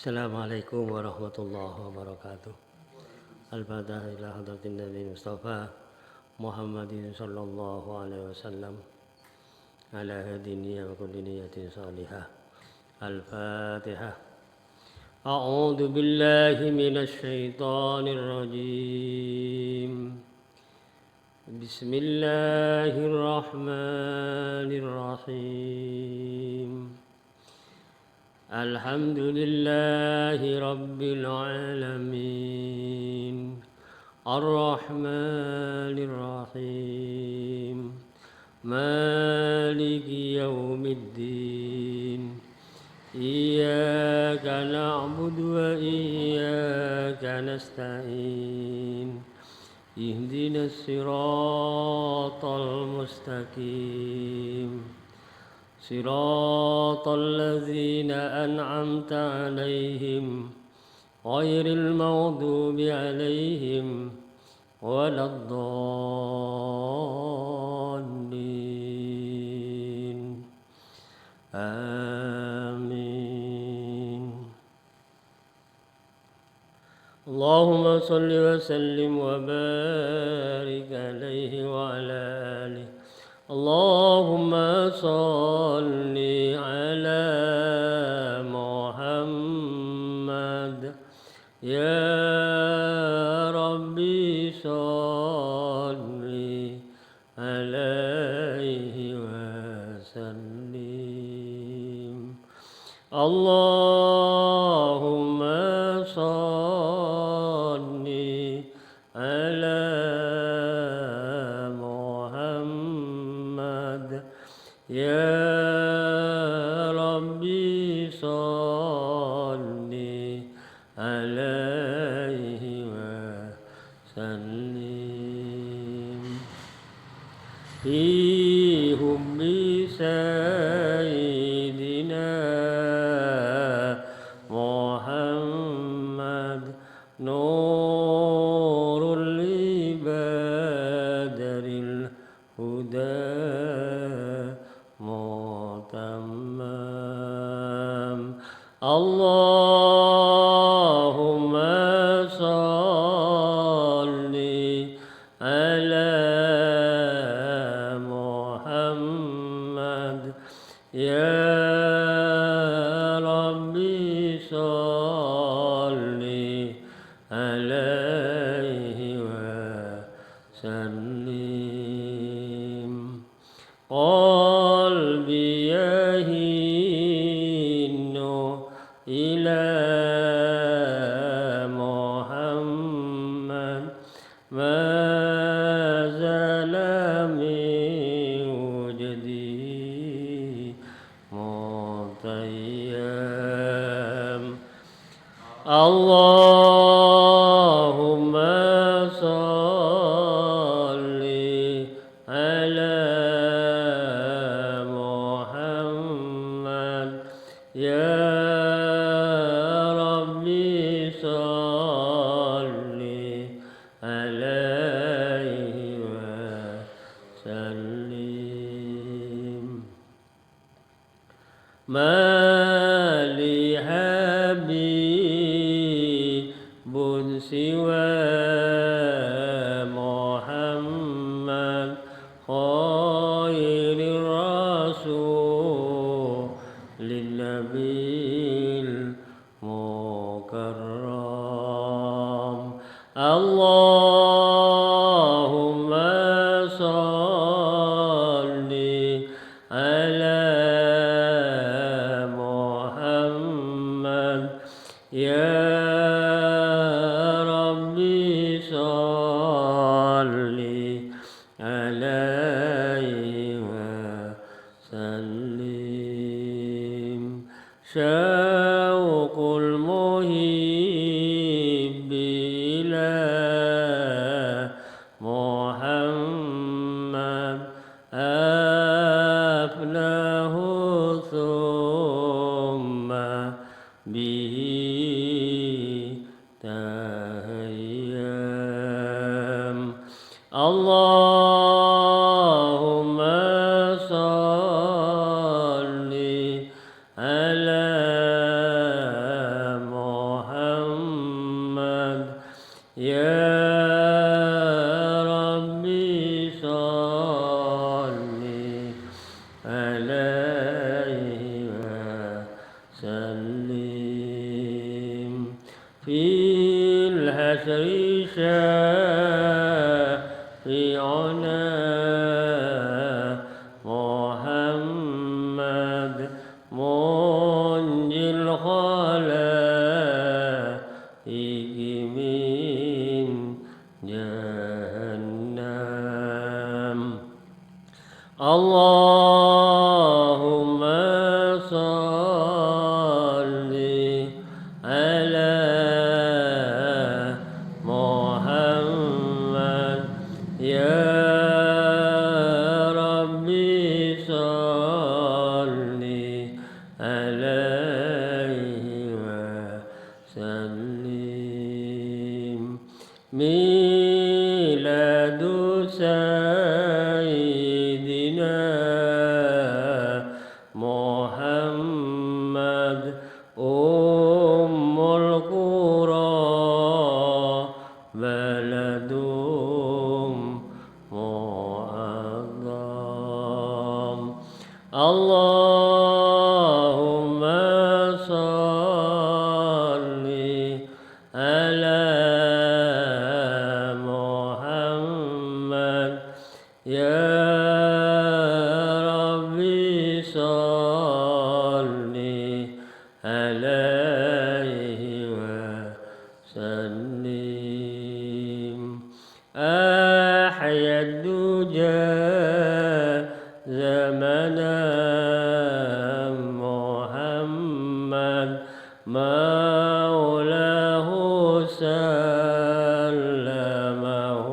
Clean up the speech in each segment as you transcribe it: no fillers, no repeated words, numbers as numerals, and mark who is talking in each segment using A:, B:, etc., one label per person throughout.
A: Assalamualaikum warahmatullahi wabarakatuh. Al-Fatihah ila hadratin Nabi Mustafa Muhammadin sallallahu alaihi wasallam ala hadiniya wa kulli niyatin salihah. Al-Fatihah. A'udzu billahi minasy syaithanir rajim. Bismillahirrahmanirrahim. Alhamdulillahi Rabbil Alamin. Ar-Rahmanir Rahim. Maliki Yawmiddin. Iyyaka na'budu wa iyyaka nasta'in. Ihdinas siratal mustaqim. صراط الذين أنعمت عليهم غير المغضوب عليهم ولا الضالين آمين. اللهم صل وسلم وبارك عليه وعلى آله. اللهم صل على محمد يا ربي صل عليه وسلم. اللهم صل على يا ربي صل عليه وسلم. في حب سيدنا محمد نور لبدر الهدى تمام. اللهم صل على محمد يا ربي صل عليه وسلم. قلبي يهين إلى محمد ما زال من وجدي متيم. اللهم صل على يا ربي صل عليه وسلم. ما لي حبيب سوى محمد خير الرسول للنبي المكرم. اللهم صل على محمد يا ربي صل عليه وسلم. شوق المحب إلى محمد أفناه ثم به تهيم. اللهم صل على بشر شافعنا محمد منجي الخلائق من جهنم. اللهم صل على محمد يا ربي صل عليه وسلم. ميلاد سيدنا محمد أم القرى بلد معظم. اللهم صل على محمد يا ربي صل عليه وسلم. أحيا الدجى زمنا محمد مولاه سلمه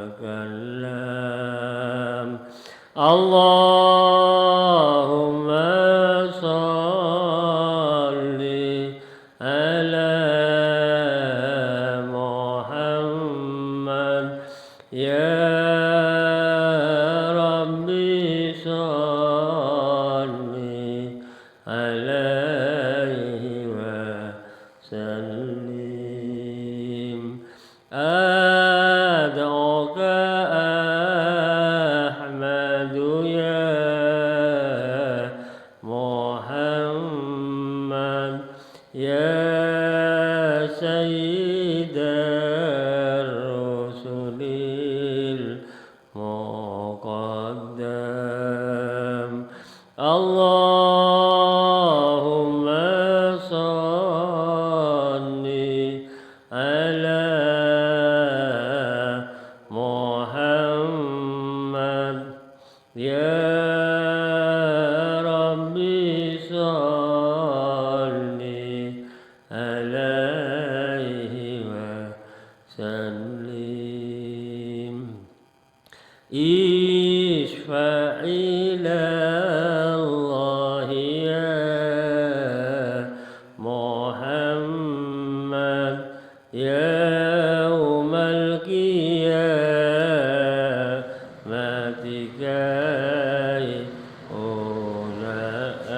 A: وكلم. اللهم صل على محمد يا ربي صل عليه وسلم. أدعوك أحمد يا محمد يا سيد الرسل المقدم. اللهم صل على محمد يا ربي صل عليه وسلم. اشفع إلى الله يا محمد يوم القيامة كي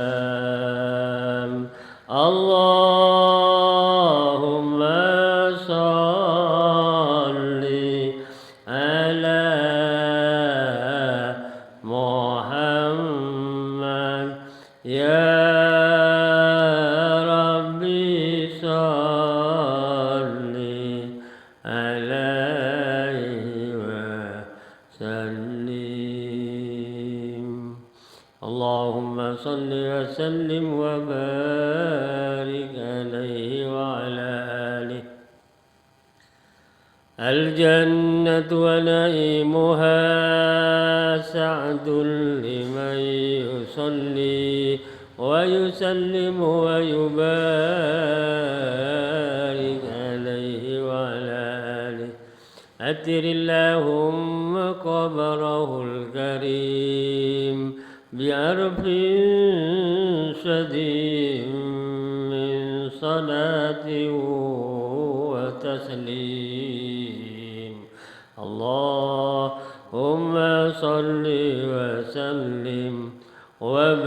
A: أنعم. اللهم صل على محمد يا ربي صل عليه وسلم. اللهم صل وسلم وبارك عليه وعلى آله. الجنة ونعيمها سعد لمن يصلي ويسلم ويبارك عليه وعلى آله. أتر اللهم قبره الكريم بعرف شديد من صلاة وتسليم. اللهم صل وسلم وبارك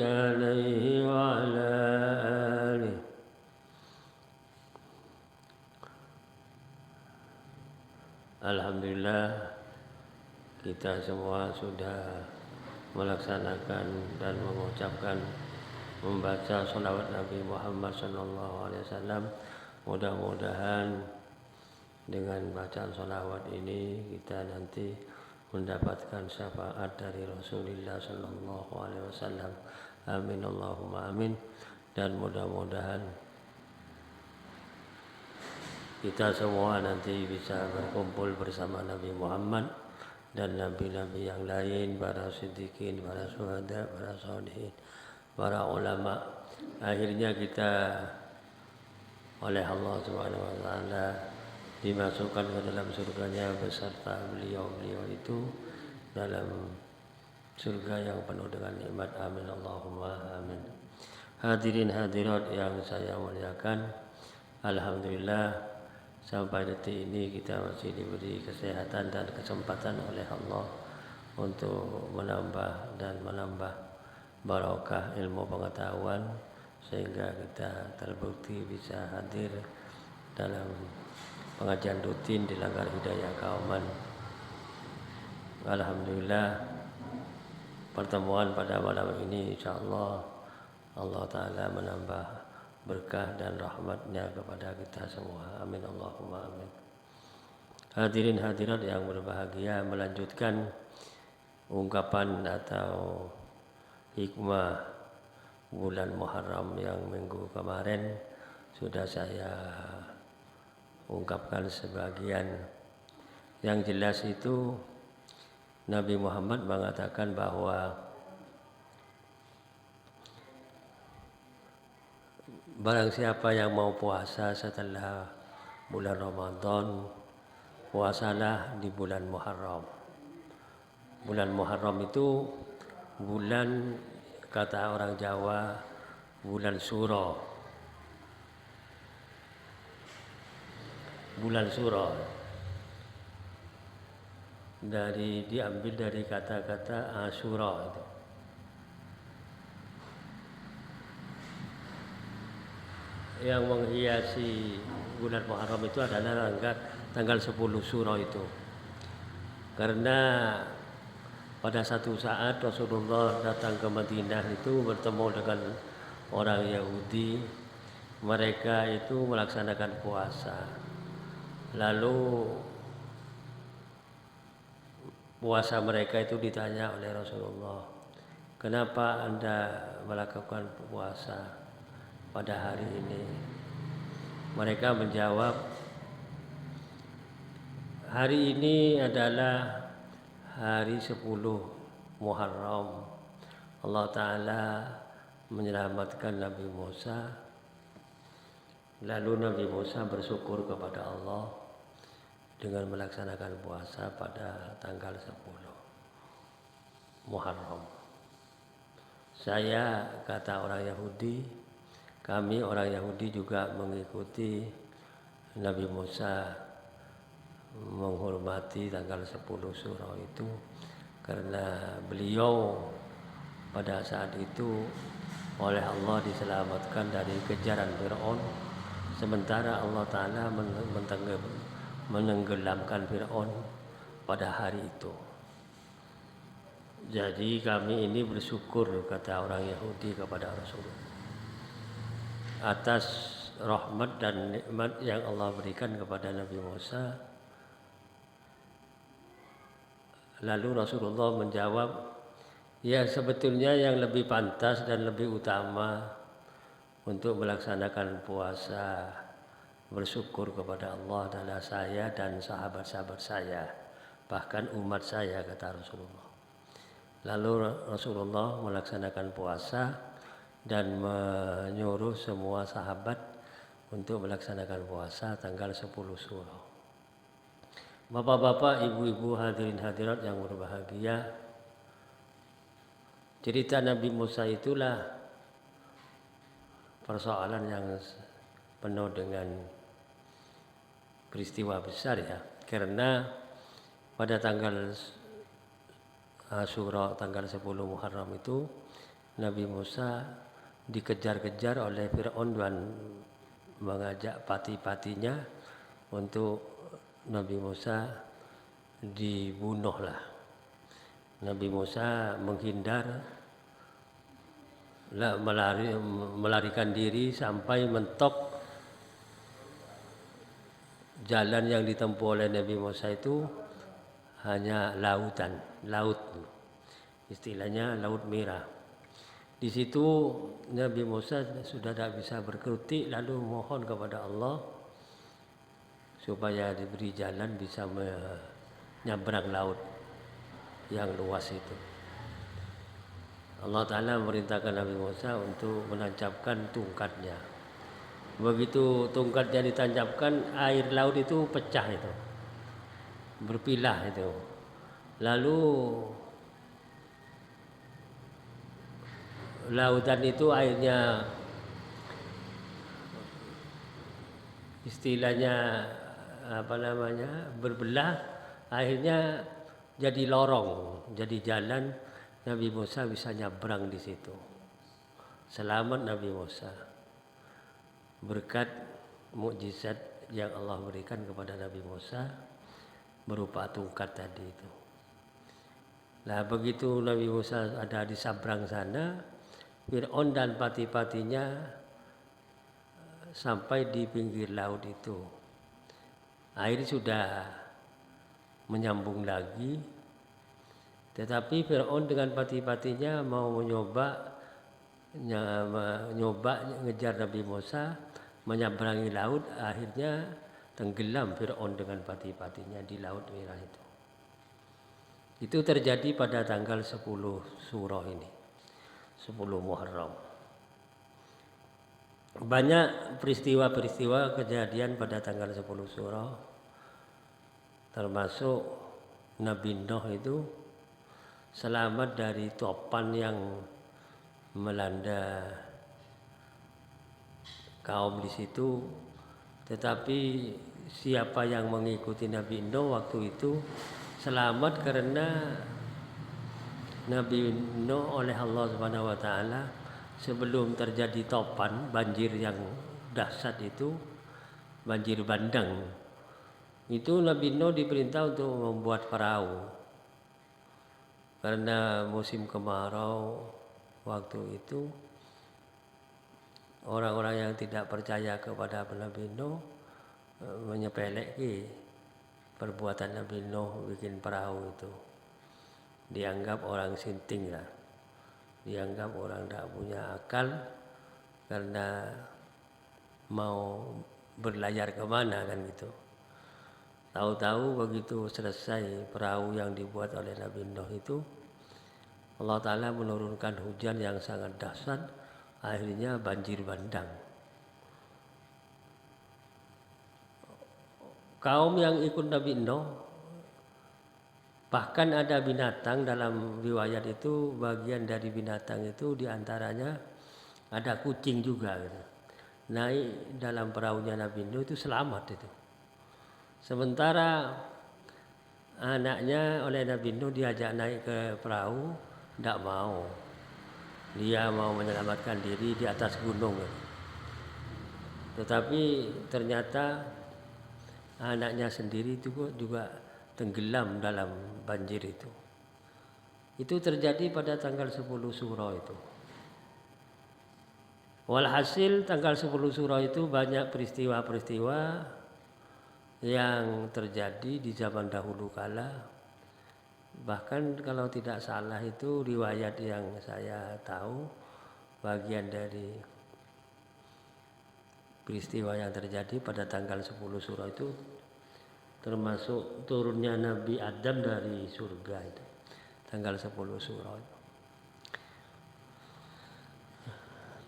A: عليه وعلى آله. Alhamdulillah, kita semua sudah melaksanakan dan mengucapkan membaca sholawat Nabi Muhammad SAW. Mudah-mudahan dengan bacaan sholawat ini kita nanti mendapatkan syafaat dari Rasulullah SAW. Amin Allahumma amin. Dan mudah-mudahan kita semua nanti bisa berkumpul bersama Nabi Muhammad dan nabi-nabi yang lain, para siddiqin, para syuhada, para sholihin, para ulama. Akhirnya kita oleh Allah Subhanahu wa taala dimasukkan ke dalam surganya beserta beliau-beliau itu dalam surga yang penuh dengan nikmat. Amin Allahumma amin. Hadirin hadirat yang saya muliakan, alhamdulillah sampai detik ini kita masih diberi kesehatan dan kesempatan oleh Allah untuk menambah barakah ilmu pengetahuan sehingga kita terbukti bisa hadir dalam pengajian rutin di Langgar Hidayah Kauman. Alhamdulillah pertemuan pada malam ini insyaallah Allah Ta'ala menambah berkah dan rahmatnya kepada kita semua. Amin Allahumma amin. Hadirin hadirat yang berbahagia, melanjutkan ungkapan atau hikmah bulan Muharram yang minggu kemarin sudah saya ungkapkan sebagian. Yang jelas itu Nabi Muhammad mengatakan bahwa barang siapa yang mau puasa setelah bulan Ramadan, puasalah di bulan Muharram. Bulan Muharram itu bulan, kata orang Jawa, bulan suro. Bulan suro diambil dari kata-kata Asyura itu. Yang menghiasi bulan Muharram itu adalah tanggal 10 Syura itu. Karena pada satu saat Rasulullah datang ke Madinah itu bertemu dengan orang Yahudi. Mereka itu melaksanakan puasa. Lalu puasa mereka itu ditanya oleh Rasulullah, "Kenapa Anda melakukan puasa pada hari ini?" Mereka menjawab, "Hari ini adalah hari 10 Muharram. Allah Ta'ala menyelamatkan Nabi Musa. Lalu Nabi Musa bersyukur kepada Allah dengan melaksanakan puasa pada tanggal 10 Muharram. Saya," kata orang Yahudi, "kami orang Yahudi juga mengikuti Nabi Musa menghormati tanggal 10 Syura itu karena beliau pada saat itu oleh Allah diselamatkan dari kejaran Fir'aun, sementara Allah Ta'ala menenggelamkan Fir'aun pada hari itu. Jadi kami ini bersyukur," kata orang Yahudi kepada Rasulullah, "atas rahmat dan nikmat yang Allah berikan kepada Nabi Musa." Lalu Rasulullah menjawab, "Ya, sebetulnya yang lebih pantas dan lebih utama untuk melaksanakan puasa bersyukur kepada Allah adalah saya dan sahabat-sahabat saya, bahkan umat saya," kata Rasulullah. Lalu Rasulullah melaksanakan puasa dan menyuruh semua sahabat untuk melaksanakan puasa tanggal 10 Syura. Bapak-bapak, ibu-ibu, hadirin hadirat yang berbahagia, cerita Nabi Musa itulah persoalan yang penuh dengan peristiwa besar ya. Karena pada tanggal Asyura, tanggal 10 Muharram itu Nabi Musa dikejar-kejar oleh Fir'aun dan mengajak pati-patinya untuk Nabi Musa dibunuhlah. Nabi Musa menghindar melarikan diri sampai mentok jalan yang ditempuh oleh Nabi Musa itu hanya lautan, laut, istilahnya Laut Merah. Di situ Nabi Musa sudah tidak bisa berkutik, lalu mohon kepada Allah supaya diberi jalan bisa menyeberang laut yang luas itu. Allah Ta'ala memerintahkan Nabi Musa untuk menancapkan tongkatnya. Begitu tongkatnya ditancapkan, air laut itu pecah itu, berpilah itu. Lalu lautan itu airnya istilahnya berbelah, akhirnya jadi lorong, jadi jalan. Nabi Musa bisa nyabrang di situ. Selamat Nabi Musa berkat mukjizat yang Allah berikan kepada Nabi Musa berupa tongkat tadi itu. Nah, begitu Nabi Musa ada di sabrang sana, Fir'aun dan pati-patinya sampai di pinggir laut itu. Air sudah menyambung lagi, tetapi Fir'aun dengan pati-patinya mau mencoba ngejar Nabi Musa menyeberangi laut. Akhirnya tenggelam Fir'aun dengan pati-patinya di Laut Merah itu. Itu terjadi pada tanggal 10 Surah ini, 10 Muharram. Banyak peristiwa-peristiwa kejadian pada tanggal 10 Surah, termasuk Nabi Nuh itu selamat dari topan yang melanda kaum di situ. Tetapi siapa yang mengikuti Nabi Nuh waktu itu selamat karena Nabi Nuh oleh Allah Subhanahu wa taala sebelum terjadi topan, banjir yang dahsyat itu, banjir bandang. Itu Nabi Nuh diperintah untuk membuat perahu. Karena musim kemarau waktu itu, orang-orang yang tidak percaya kepada Nabi Nuh menyepelekan perbuatan Nabi Nuh bikin perahu itu. Dianggap orang sinting lah, dianggap orang tidak punya akal karena mau berlayar kemana kan gitu. Tahu-tahu begitu selesai perahu yang dibuat oleh Nabi Nuh itu, Allah Ta'ala menurunkan hujan yang sangat dahsyat, akhirnya banjir bandang. Kaum yang ikut Nabi Nuh, bahkan ada binatang dalam riwayat itu, bagian dari binatang itu diantaranya ada kucing juga gitu. Naik dalam perahunya Nabi Nuh itu selamat itu. Sementara anaknya oleh Nabi Nuh diajak naik ke perahu, tidak mau. Dia mau menyelamatkan diri di atas gunung. Tetapi ternyata anaknya sendiri itu juga tenggelam dalam banjir itu. Itu terjadi pada tanggal 10 Surah itu. Walhasil tanggal 10 Surah itu banyak peristiwa-peristiwa yang terjadi di zaman dahulu kala. Bahkan kalau tidak salah itu riwayat yang saya tahu, bagian dari peristiwa yang terjadi pada tanggal 10 Surah itu termasuk turunnya Nabi Adam dari surga itu. Tanggal 10 Surah itu.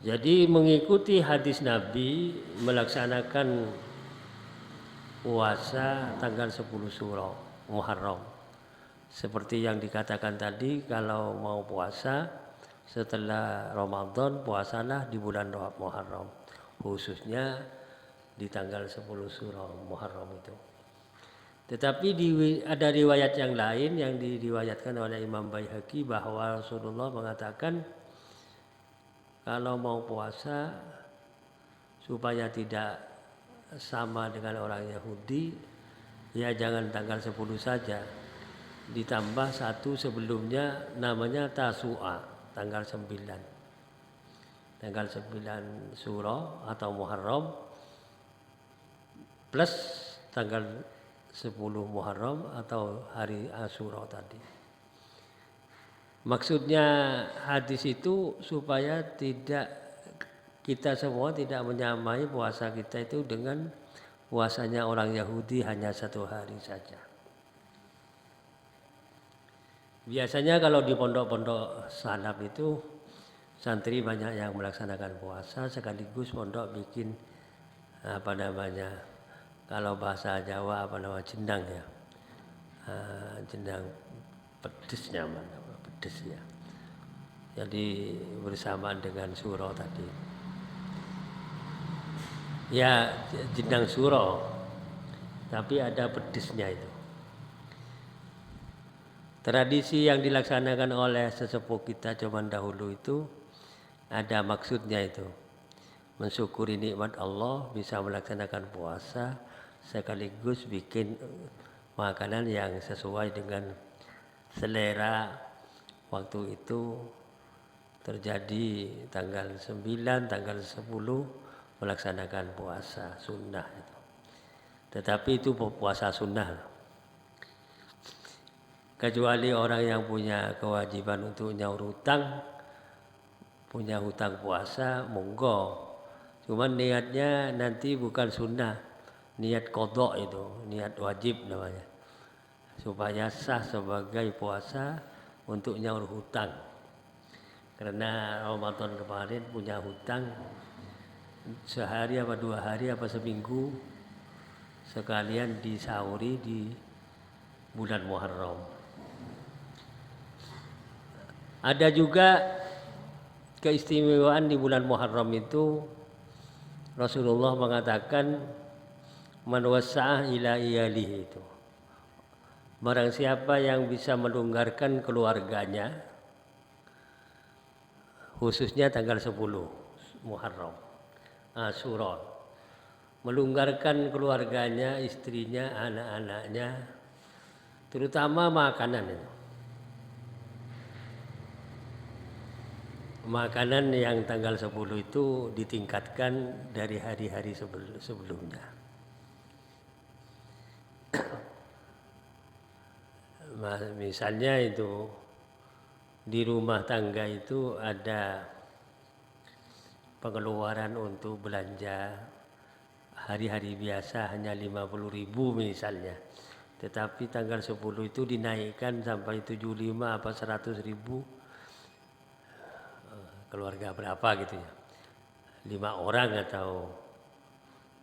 A: Jadi mengikuti hadis Nabi melaksanakan puasa tanggal 10 Surah Muharram. Seperti yang dikatakan tadi, kalau mau puasa setelah Ramadan, puasalah di bulan Muharram, khususnya di tanggal 10 Surah Muharram itu. Tetapi ada riwayat yang lain yang diriwayatkan oleh Imam Baihaqi bahwa Rasulullah mengatakan kalau mau puasa supaya tidak sama dengan orang Yahudi, ya jangan tanggal 10 saja, ditambah satu sebelumnya namanya Tasu'a, tanggal 9. tanggal 9 Syuro atau Muharram plus tanggal 10 Muharram atau hari Asyura tadi. Maksudnya hadis itu supaya kita semua tidak menyamai puasa kita itu dengan puasanya orang Yahudi hanya 1 hari saja. Biasanya kalau di pondok-pondok salaf itu santri banyak yang melaksanakan puasa sekaligus pondok bikin kalau bahasa Jawa jendang ya, jendang pedesnya pedes ya. Jadi bersamaan dengan suro tadi. Ya jendang suro, tapi ada pedesnya itu. Tradisi yang dilaksanakan oleh sesepuh kita zaman dahulu itu ada maksudnya itu. Mensyukuri nikmat Allah, bisa melaksanakan puasa sekaligus bikin makanan yang sesuai dengan selera waktu itu. Terjadi tanggal 9, tanggal 10 melaksanakan puasa sunnah itu. Tetapi itu puasa sunnah. Kecuali orang yang punya kewajiban untuk nyaur hutang, punya hutang puasa, monggo. Cuman niatnya nanti bukan sunnah, niat qadha itu, niat wajib namanya. Supaya sah sebagai puasa untuk nyaur hutang. Karena Ramadan kemarin punya hutang sehari apa 2 hari apa seminggu sekalian disauri di bulan Muharram. Ada juga keistimewaan di bulan Muharram itu Rasulullah mengatakan man wassa'ah ila iyalihi itu. Barang siapa yang bisa melonggarkan keluarganya khususnya tanggal 10 Muharram Asyura, melonggarkan keluarganya, istrinya, anak-anaknya, terutama makanan itu. Makanan yang tanggal 10 itu ditingkatkan dari hari-hari sebelumnya. Misalnya itu di rumah tangga itu ada pengeluaran untuk belanja hari-hari biasa hanya 50.000 misalnya. Tetapi tanggal 10 itu dinaikkan sampai 75 apa 100.000. Keluarga berapa gitu ya, 5 orang atau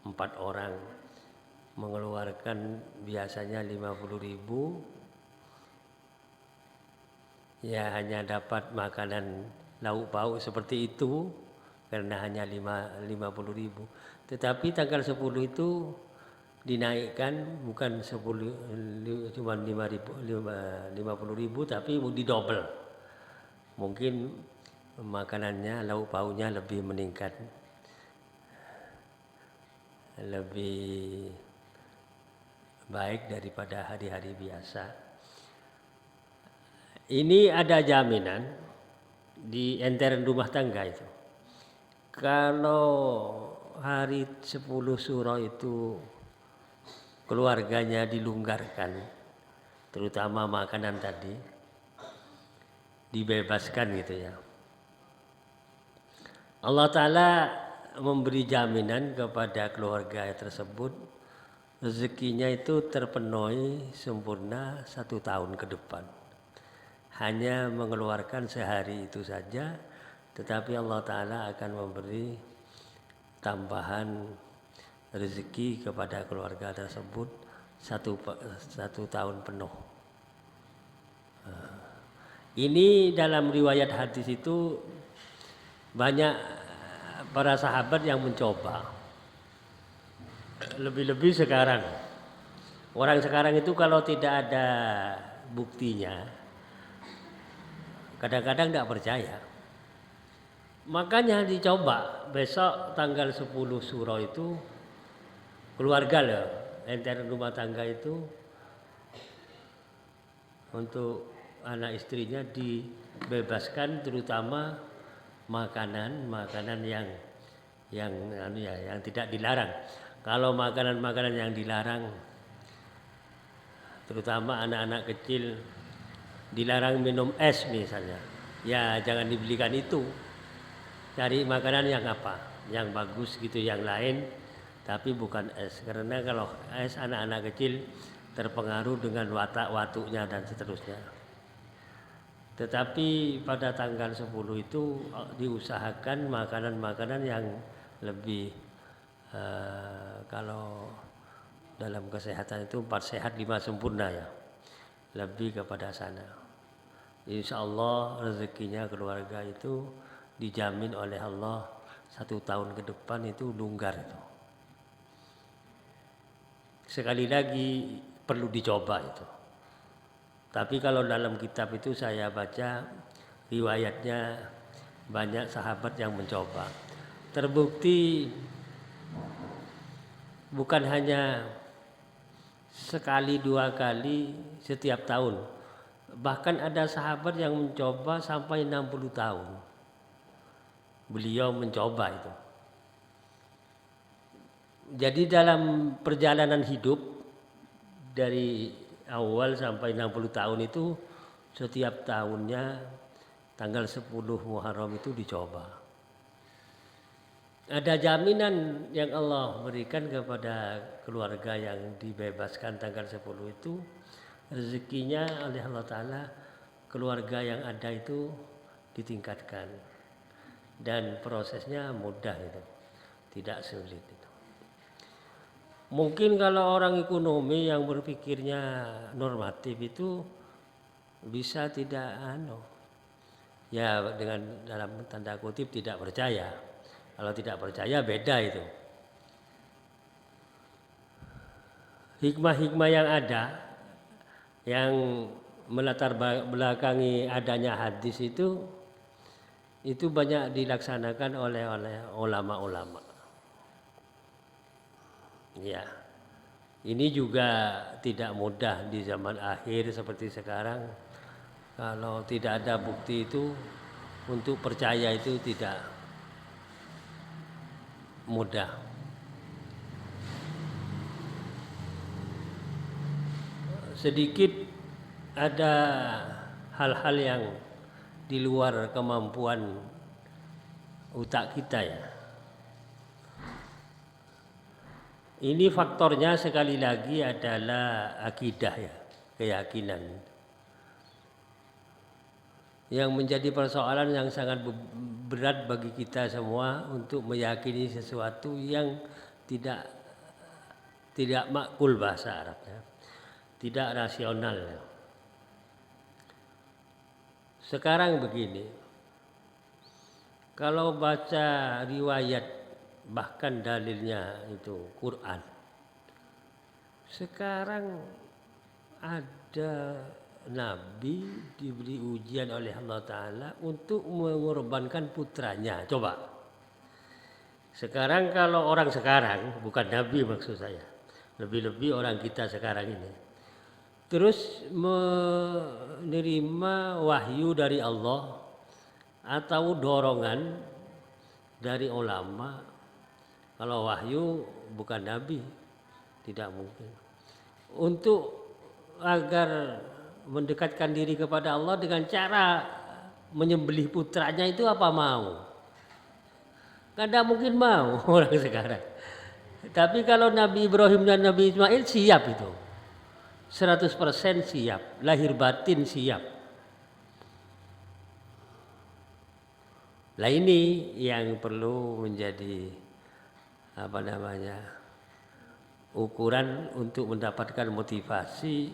A: 4 orang mengeluarkan biasanya 50.000, ya hanya dapat makanan lauk pauk seperti itu karena hanya 50.000. Tetapi tanggal 10 itu dinaikkan bukan 10 cuma 50.000 tapi didobel. Mungkin makanannya, lauk pauknya lebih meningkat, lebih baik daripada hari-hari biasa. Ini ada jaminan di intern rumah tangga itu. Kalau hari 10 Syuro itu keluarganya dilonggarkan, terutama makanan tadi, dibebaskan gitu ya. Allah Ta'ala memberi jaminan kepada keluarga tersebut rezekinya itu terpenuhi sempurna 1 tahun ke depan. Hanya mengeluarkan sehari itu saja, tetapi Allah Ta'ala akan memberi tambahan rezeki kepada keluarga tersebut 1 tahun penuh. Ini dalam riwayat hadis itu banyak para sahabat yang mencoba. Lebih-lebih sekarang. Orang sekarang itu kalau tidak ada buktinya, kadang-kadang tidak percaya. Makanya dicoba besok tanggal 10 Syuro itu keluarga loh, intern rumah tangga itu untuk anak istrinya dibebaskan, terutama makanan yang tidak dilarang. Kalau makanan-makanan yang dilarang, terutama anak-anak kecil dilarang minum es misalnya, ya jangan dibelikan itu. Cari makanan yang apa? Yang bagus gitu, yang lain, tapi bukan es. Karena kalau es anak-anak kecil terpengaruh dengan watak-watuknya dan seterusnya. Tetapi pada tanggal 10 itu diusahakan makanan-makanan yang lebih kalau dalam kesehatan itu 4 sehat 5 sempurna ya. Lebih kepada sana. Insya Allah rezekinya keluarga itu dijamin oleh Allah 1 tahun ke depan itu longgar itu. Sekali lagi perlu dicoba itu. Tapi kalau dalam kitab itu saya baca riwayatnya banyak sahabat yang mencoba. Terbukti bukan hanya sekali 2 kali setiap tahun. Bahkan ada sahabat yang mencoba sampai 60 tahun. Beliau mencoba itu. Jadi dalam perjalanan hidup dari awal sampai 60 tahun itu setiap tahunnya tanggal 10 Muharram itu dicoba. Ada jaminan yang Allah berikan kepada keluarga yang dibebaskan tanggal 10 itu, rezekinya oleh Allah Ta'ala keluarga yang ada itu ditingkatkan. Dan prosesnya mudah itu, tidak sulit itu. Mungkin kalau orang ekonomi yang berpikirnya normatif itu bisa tidak ya dengan dalam tanda kutip tidak percaya. Kalau tidak percaya beda itu. Hikmah-hikmah yang ada yang melatar belakangi adanya hadis itu banyak dilaksanakan oleh ulama-ulama. Ya, ini juga tidak mudah di zaman akhir seperti sekarang. Kalau tidak ada bukti itu, untuk percaya itu tidak mudah. Sedikit ada hal-hal yang di luar kemampuan otak kita ya. Ini faktornya sekali lagi adalah akidah ya, keyakinan. Yang menjadi persoalan yang sangat berat bagi kita semua untuk meyakini sesuatu yang tidak makul bahasa Arabnya, tidak rasional. Sekarang begini, kalau baca riwayat bahkan dalilnya itu Quran, sekarang ada Nabi diberi ujian oleh Allah Ta'ala untuk mengorbankan putranya. Coba. Sekarang kalau orang sekarang, bukan Nabi maksud saya, lebih-lebih orang kita sekarang ini, terus menerima wahyu dari Allah atau dorongan dari ulama. Kalau wahyu bukan Nabi, tidak mungkin. Untuk agar mendekatkan diri kepada Allah dengan cara menyembelih putranya itu apa mau? Tidak mungkin mau orang sekarang. Tapi kalau Nabi Ibrahim dan Nabi Ismail siap itu. 100% siap, lahir batin siap. Nah ini yang perlu menjadi ukuran untuk mendapatkan motivasi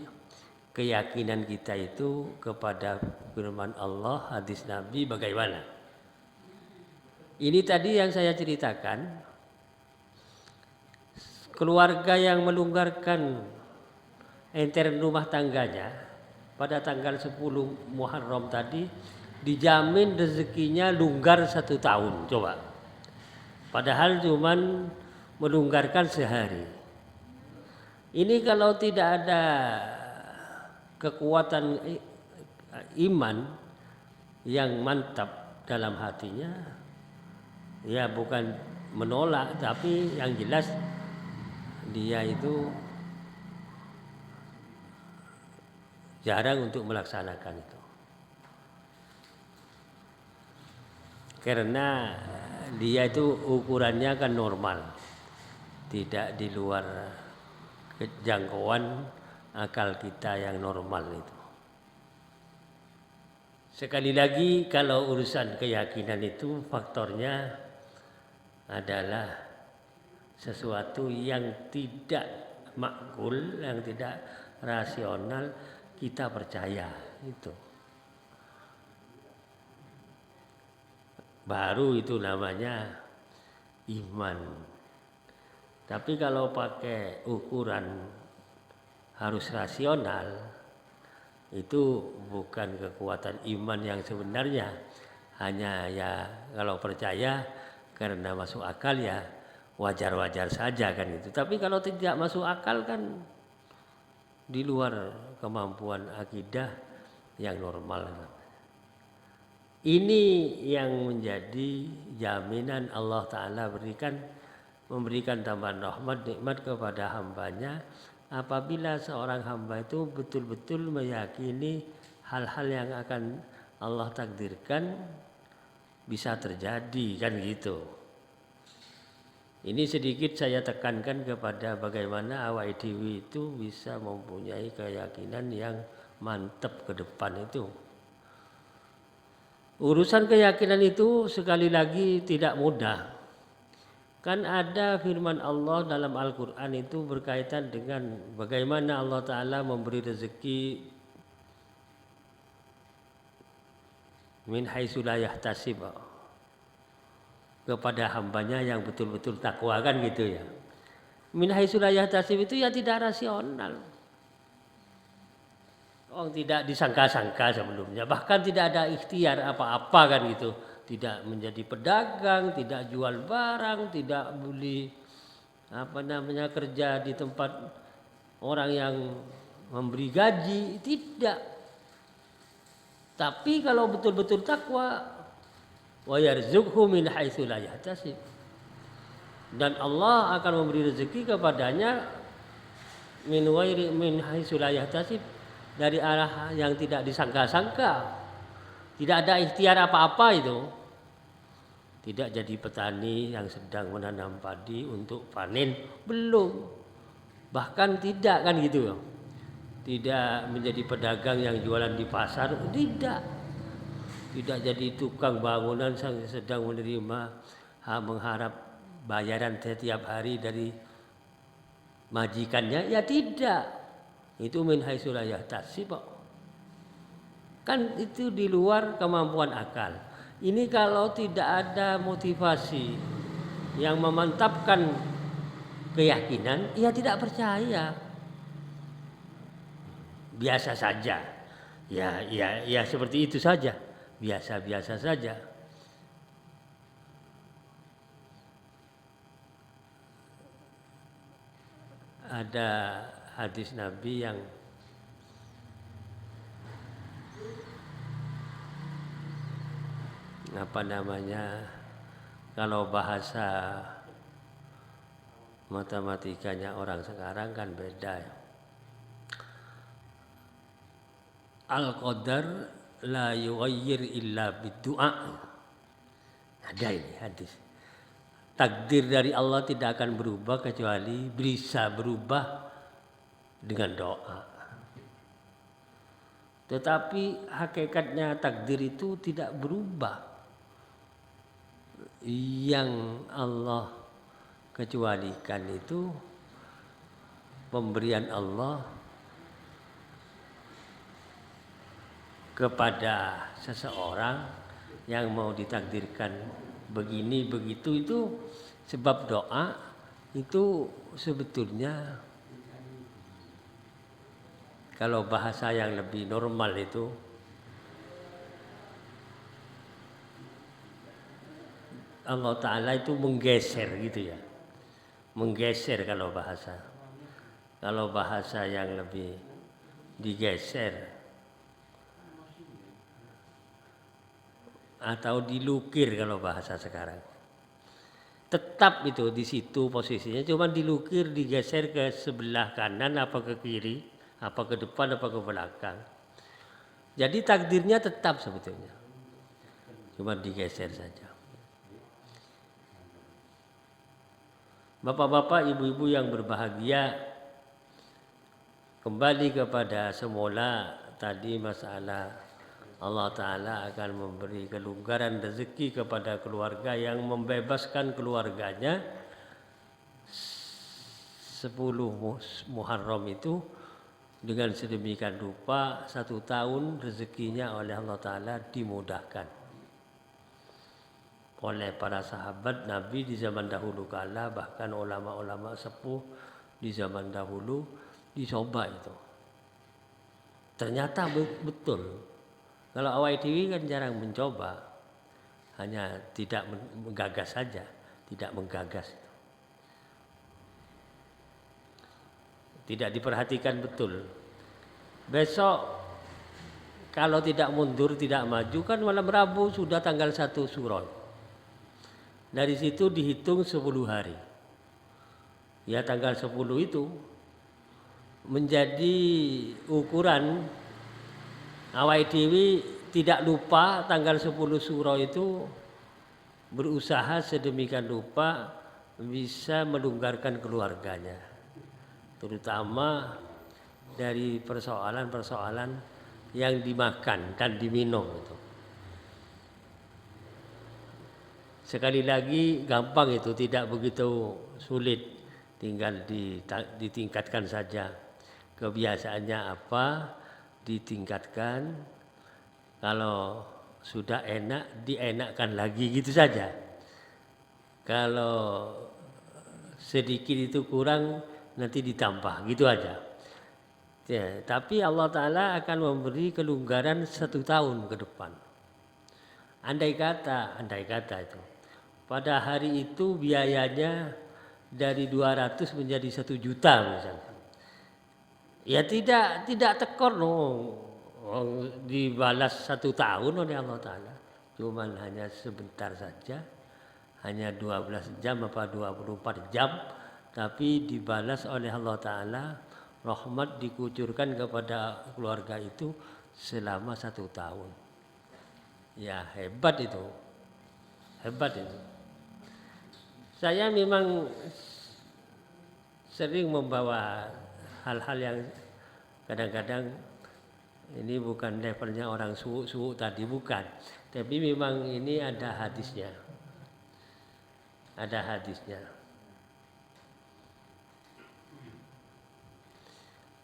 A: keyakinan kita itu kepada firman Allah, hadis Nabi bagaimana. Ini tadi yang saya ceritakan, keluarga yang melonggarkan intern rumah tangganya pada tanggal 10 Muharram tadi dijamin rezekinya longgar 1 tahun. Coba. Padahal cuman melonggarkan sehari. Ini kalau tidak ada kekuatan iman yang mantap dalam hatinya ya bukan menolak, tapi yang jelas dia itu jarang untuk melaksanakan itu. Karena dia itu ukurannya kan normal, tidak di luar jangkauan akal kita yang normal itu. Sekali lagi, kalau urusan keyakinan itu faktornya adalah sesuatu yang tidak makul, yang tidak rasional, kita percaya itu. Baru itu namanya iman. Tapi kalau pakai ukuran harus rasional, itu bukan kekuatan iman yang sebenarnya. Hanya ya kalau percaya karena masuk akal ya wajar-wajar saja kan itu. Tapi kalau tidak masuk akal kan di luar kemampuan akidah yang normal. Ini yang menjadi jaminan Allah Ta'ala memberikan tambahan rahmat nikmat kepada hambanya apabila seorang hamba itu betul-betul meyakini hal-hal yang akan Allah takdirkan bisa terjadi kan gitu. Ini sedikit saya tekankan kepada bagaimana awak dewi itu bisa mempunyai keyakinan yang mantap ke depan itu. Urusan keyakinan itu sekali lagi tidak mudah. Kan ada firman Allah dalam Al-Quran itu berkaitan dengan bagaimana Allah Ta'ala memberi rezeki min haitsu la yahtasib kepada hambanya yang betul-betul takwa kan gitu ya. Min haitsu la yahtasib itu ya tidak rasional. Tidak disangka-sangka sebelumnya, bahkan tidak ada ikhtiar apa-apa kan gitu, tidak menjadi pedagang, tidak jual barang, tidak boleh kerja di tempat orang yang memberi gaji, tidak. Tapi kalau betul-betul takwa, wa yarzuqhu min haitsu la yahtasib, dan Allah akan memberi rezeki kepadanya min haitsu la yahtasib, dari arah yang tidak disangka-sangka. Tidak ada ikhtiar apa-apa itu. Tidak jadi petani yang sedang menanam padi untuk panen, belum. Bahkan tidak kan gitu. Tidak menjadi pedagang yang jualan di pasar, tidak. Tidak jadi tukang bangunan yang sedang menerima mengharap bayaran setiap hari dari majikannya, ya tidak. Itu min haitsu la yahtasib. Kan itu di luar kemampuan akal. Ini kalau tidak ada motivasi yang memantapkan keyakinan, ya tidak percaya. Biasa saja. Ya seperti itu saja. Biasa-biasa saja. Ada hadis Nabi yang kalau bahasa matematikanya orang sekarang kan beda ya. Al-qadar la yughayyir illa bid-du'a. Ada ini hadis. Takdir dari Allah tidak akan berubah kecuali bisa berubah dengan doa. Tetapi hakikatnya takdir itu tidak berubah. Yang Allah kecualikan itu pemberian Allah kepada seseorang yang mau ditakdirkan begini begitu, itu sebab doa itu sebetulnya kalau bahasa yang lebih normal itu Allah Ta'ala itu menggeser gitu ya. Menggeser kalau bahasa. Kalau bahasa yang lebih digeser, atau dilukir kalau bahasa sekarang. Tetap itu di situ posisinya, cuma dilukir, digeser ke sebelah kanan apa ke kiri, apa ke depan apa ke belakang. Jadi takdirnya tetap sebetulnya, cuma digeser saja. Bapak-bapak, ibu-ibu yang berbahagia, kembali kepada semula tadi masalah Allah Ta'ala akan memberi kelonggaran rezeki kepada keluarga yang membebaskan keluarganya 10 Muharram itu dengan sedemikian rupa 1 tahun rezekinya oleh Allah Ta'ala dimudahkan oleh para sahabat Nabi di zaman dahulu kala, bahkan ulama-ulama sepuh di zaman dahulu dicoba itu. Ternyata betul. Kalau awal dewi kan jarang mencoba, hanya tidak menggagas saja, tidak menggagas. Tidak diperhatikan betul. Besok kalau tidak mundur, tidak maju kan malam Rabu sudah tanggal 1 Syawal. Dari situ dihitung 10 hari. Ya tanggal 10 itu menjadi ukuran awake dhewe tidak lupa tanggal 10 Syuro itu berusaha sedemikian rupa bisa melonggarkan keluarganya, terutama dari persoalan-persoalan yang dimakan dan diminum itu. Sekali lagi gampang itu, tidak begitu sulit, tinggal ditingkatkan saja. Kebiasaannya apa, ditingkatkan. Kalau sudah enak, dienakkan lagi gitu saja. Kalau sedikit itu kurang, nanti ditambah gitu aja. Ya, tapi Allah Ta'ala akan memberi kelonggaran 1 tahun ke depan. Andai kata itu pada hari itu biayanya dari 200 menjadi 1 juta misalnya. Ya tidak tekor dibalas 1 tahun oleh Allah Ta'ala. Cuman hanya sebentar saja, hanya 12 jam apa 24 jam, tapi dibalas oleh Allah Ta'ala, rahmat dikucurkan kepada keluarga itu selama 1 tahun. Ya hebat itu, hebat itu. Saya memang sering membawa hal-hal yang kadang-kadang ini bukan levelnya orang suuk tadi, bukan. Tapi memang ini ada hadisnya. Ada hadisnya.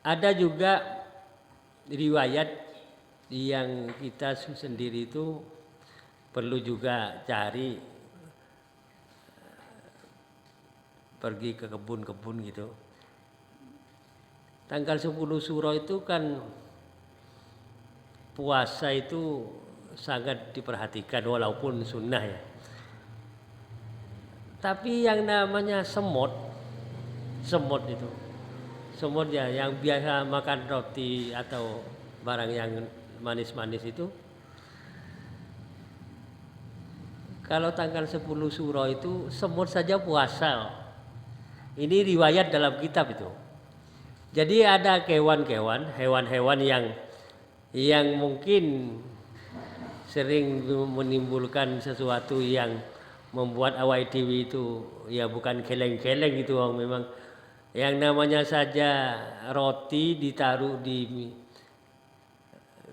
A: Ada juga riwayat yang kita sendiri itu perlu juga cari, pergi ke kebun-kebun gitu. Tanggal 10 Syuro itu kan puasa itu sangat diperhatikan walaupun sunnah ya. Tapi yang namanya semut itu, semut ya yang biasa makan roti atau barang yang manis-manis itu, kalau tanggal 10 Syuro itu semut saja puasa. Ini riwayat dalam kitab itu. Jadi ada hewan-hewan yang mungkin sering menimbulkan sesuatu yang membuat awake dhewe itu ya bukan keleng-keleng gitu, memang yang namanya saja roti ditaruh di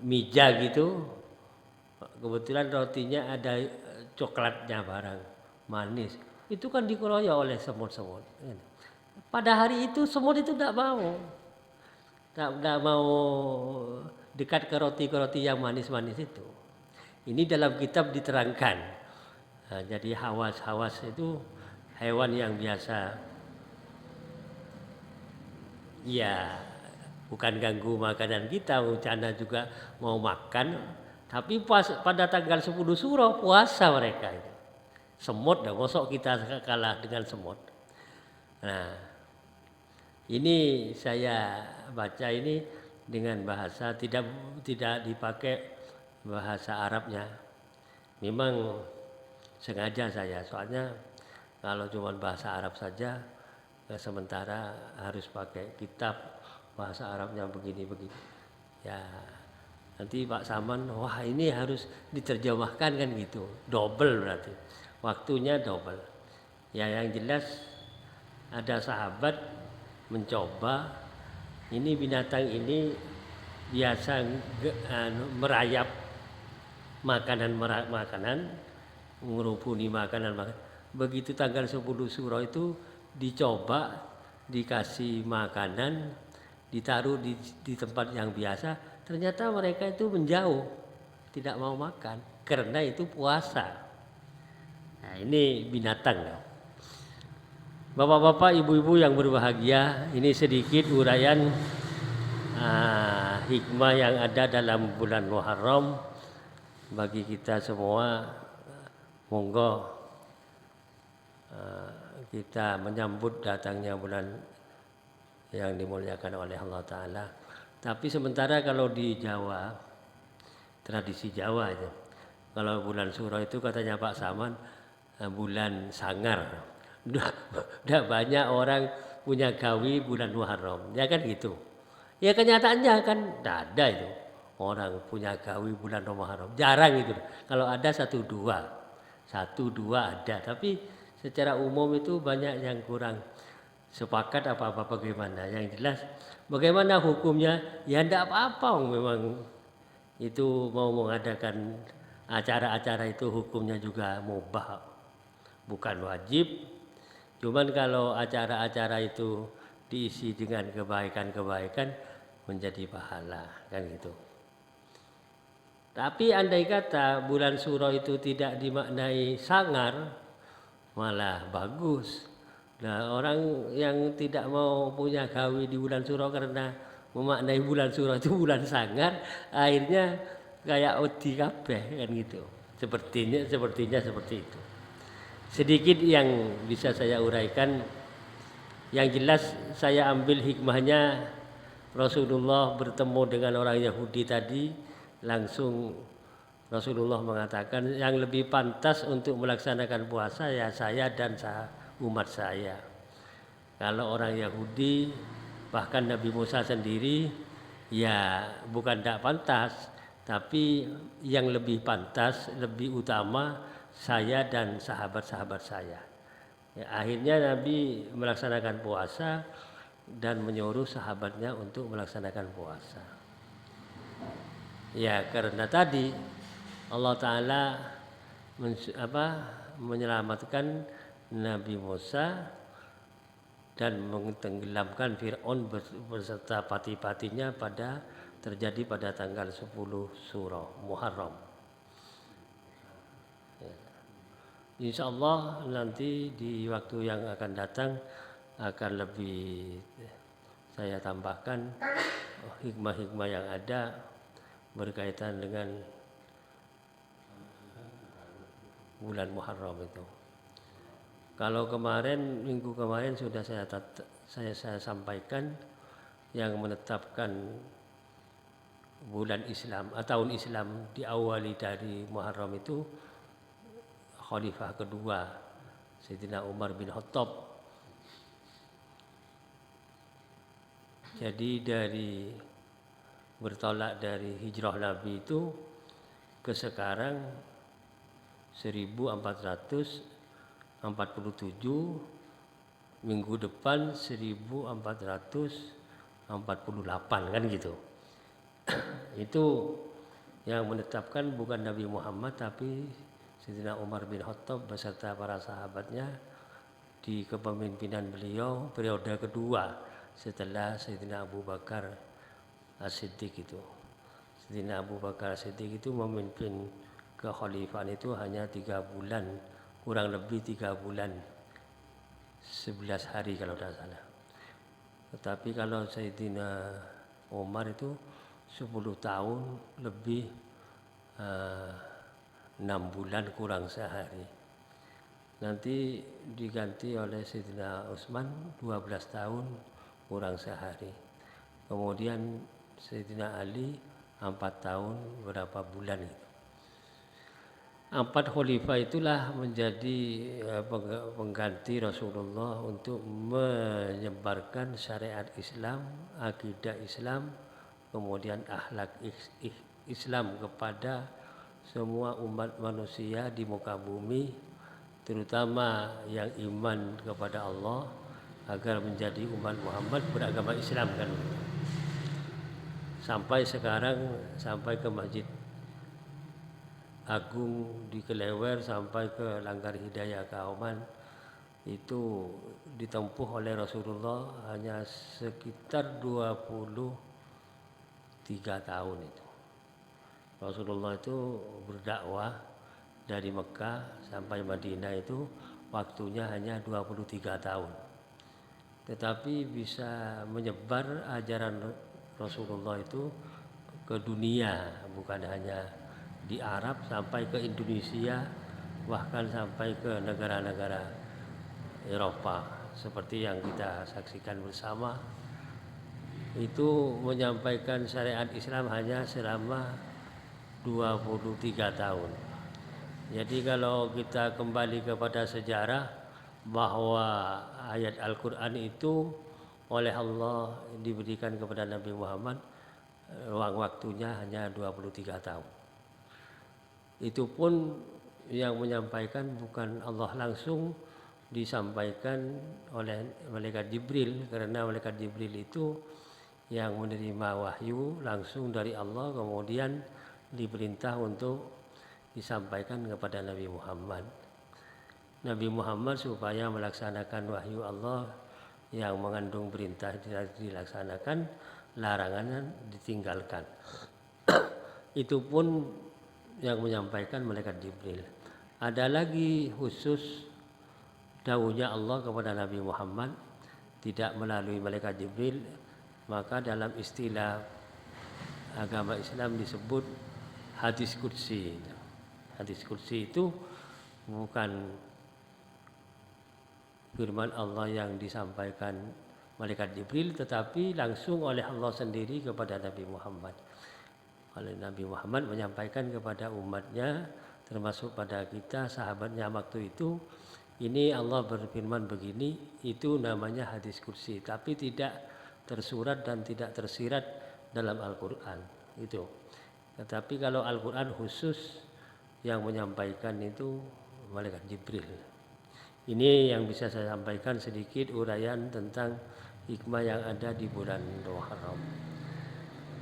A: meja gitu, kebetulan rotinya ada coklatnya barang manis, itu kan dikeroyok oleh semut-semut. Pada hari itu semut itu tidak mau dekat ke roti yang manis-manis itu. Ini dalam kitab diterangkan. Nah, jadi hawas itu hewan yang biasa ya bukan ganggu makanan kita, rencana juga mau makan, tapi pada tanggal 10 Syuro puasa mereka itu. Semut, mosok kita kalah dengan semut. Nah, ini saya baca ini dengan bahasa tidak dipakai bahasa Arabnya. Memang sengaja saya, soalnya kalau cuma bahasa Arab saja, sementara harus pakai kitab bahasa Arabnya begini-begini. Ya nanti Pak Saman, wah ini harus diterjemahkan kan gitu, double berarti, waktunya double. Ya yang jelas ada sahabat mencoba, ini binatang ini biasa merayap makanan, ngerubuni makanan. Begitu tanggal 10 Suro itu dicoba, dikasih makanan, ditaruh di tempat yang biasa, ternyata mereka itu menjauh, tidak mau makan karena itu puasa. Nah, ini binatang. Bapak-bapak, ibu-ibu yang berbahagia, ini sedikit uraian hikmah yang ada dalam bulan Muharram bagi kita semua. Monggo kita menyambut datangnya bulan yang dimuliakan oleh Allah Ta'ala. Tapi sementara kalau di Jawa, tradisi Jawa itu, kalau bulan Suro itu katanya Pak Saman bulan sangar. Udah banyak orang punya gawi bulan Muharram, ya kan gitu. Ya kenyataannya kan tidak ada itu orang punya gawi bulan Muharram, jarang itu. Kalau ada satu dua ada, tapi secara umum itu banyak yang kurang sepakat apa-apa bagaimana. Yang jelas bagaimana hukumnya, ya tidak apa-apa memang itu mau mengadakan acara-acara itu hukumnya juga mubah, bukan wajib. Cuman kalau acara-acara itu diisi dengan kebaikan-kebaikan menjadi pahala kan gitu. Tapi andai kata bulan Suro itu tidak dimaknai sangar, malah bagus. Nah, orang yang tidak mau punya gawi di bulan Suro karena memaknai bulan Suro itu bulan sangar, akhirnya kayak odi kabeh kan gitu. Sepertinya seperti itu. Sedikit yang bisa saya uraikan, yang jelas saya ambil hikmahnya Rasulullah bertemu dengan orang Yahudi tadi, langsung Rasulullah mengatakan yang lebih pantas untuk melaksanakan puasa ya saya dan umat saya. Kalau orang Yahudi, bahkan Nabi Musa sendiri, ya bukan tidak pantas, tapi yang lebih pantas, lebih utama saya dan sahabat-sahabat saya. Ya, akhirnya Nabi melaksanakan puasa dan menyuruh sahabatnya untuk melaksanakan puasa. Ya karena tadi Allah Ta'ala menyelamatkan Nabi Musa dan mentenggelamkan Fir'aun beserta pati-patinya terjadi pada tanggal 10 Suro Muharram. Insya Allah nanti di waktu yang akan datang akan lebih saya tambahkan hikmah-hikmah yang ada berkaitan dengan bulan Muharram itu. Kalau minggu kemarin sudah saya sampaikan yang menetapkan bulan Islam atau tahun Islam diawali dari Muharram itu Khalifah kedua Sayyidina Umar bin Khattab. Jadi bertolak dari hijrah Nabi itu ke sekarang 1447, minggu depan 1448 kan gitu. Itu yang menetapkan bukan Nabi Muhammad tapi Sayyidina Umar bin Khattab beserta para sahabatnya di kepemimpinan beliau periode kedua setelah Sayyidina Abu Bakar As-Siddiq itu. Sayyidina Abu Bakar As-Siddiq itu memimpin kekhalifahan itu hanya 3 bulan, kurang lebih 3 bulan 11 hari kalau tidak salah. Tetapi kalau Sayyidina Umar itu 10 tahun lebih 6 bulan kurang sehari. Nanti diganti oleh Sayyidina Utsman 12 tahun kurang sehari. Kemudian Sayyidina Ali 4 tahun berapa bulan itu. 4 khalifah itulah menjadi pengganti Rasulullah untuk menyebarkan syariat Islam, akidah Islam, kemudian akhlak Islam kepada semua umat manusia di muka bumi, terutama yang iman kepada Allah, agar menjadi umat Muhammad beragama Islam kan. Sampai sekarang, sampai ke Masjid Agung di Kelewer, sampai ke Langgar Hidayah Kauman, itu ditempuh oleh Rasulullah hanya sekitar 23 tahun itu. Rasulullah itu berdakwah dari Mekah sampai Madinah itu waktunya hanya 23 tahun. Tetapi bisa menyebar ajaran Rasulullah itu ke dunia, bukan hanya di Arab sampai ke Indonesia, bahkan sampai ke negara-negara Eropa seperti yang kita saksikan bersama. Itu menyampaikan syariat Islam hanya selama 23 tahun. Jadi kalau kita kembali kepada sejarah bahwa ayat Al-Quran itu oleh Allah diberikan kepada Nabi Muhammad, ruang waktunya hanya 23 tahun. Itu pun yang menyampaikan bukan Allah langsung, disampaikan oleh malaikat Jibril, karena malaikat Jibril itu yang menerima wahyu langsung dari Allah, kemudian diperintah untuk disampaikan kepada Nabi Muhammad. Nabi Muhammad supaya melaksanakan wahyu Allah yang mengandung perintah dilaksanakan, larangan ditinggalkan. Itu pun yang menyampaikan malaikat Jibril. Ada lagi khusus dawuhnya Allah kepada Nabi Muhammad tidak melalui malaikat Jibril, maka dalam istilah agama Islam disebut hadis qudsi. Hadis qudsi itu bukan firman Allah yang disampaikan malaikat Jibril, tetapi langsung oleh Allah sendiri kepada Nabi Muhammad. Oleh Nabi Muhammad menyampaikan kepada umatnya, termasuk pada kita sahabatnya waktu itu, ini Allah berfirman begini, itu namanya hadis qudsi, tapi tidak tersurat dan tidak tersirat dalam Al-Quran itu. Tetapi kalau Al-Quran khusus yang menyampaikan itu malaikat Jibril. Ini yang bisa saya sampaikan sedikit uraian tentang hikmah yang ada di bulan Muharram.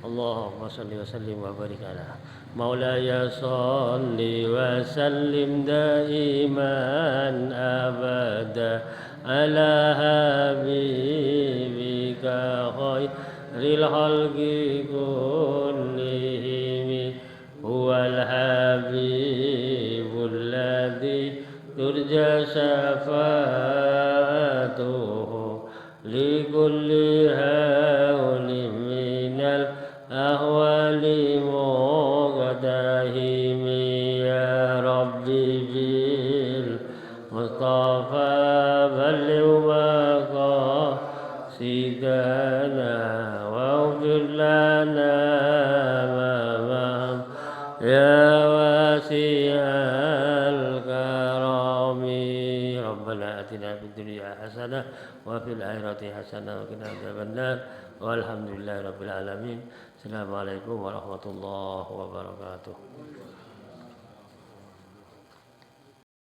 A: Allahumma salli wa sallim wa barik ala Maulaya salli wa sallim daiman abada ala habibika khairil khalqi kullihim huwal habibul ladzi turja syafa'atuhu likulli hawlin minal ahwali muqadahim ya rabbi bil mustafa balligh maqasidana waghfir lana ma ya wasi'al karami rabbana atina fid dunya hasanah wa fil akhirati hasanah wa qina adzabannar walhamdulillahi rabbil alamin. Assalamualaikum warahmatullahi wabarakatuh.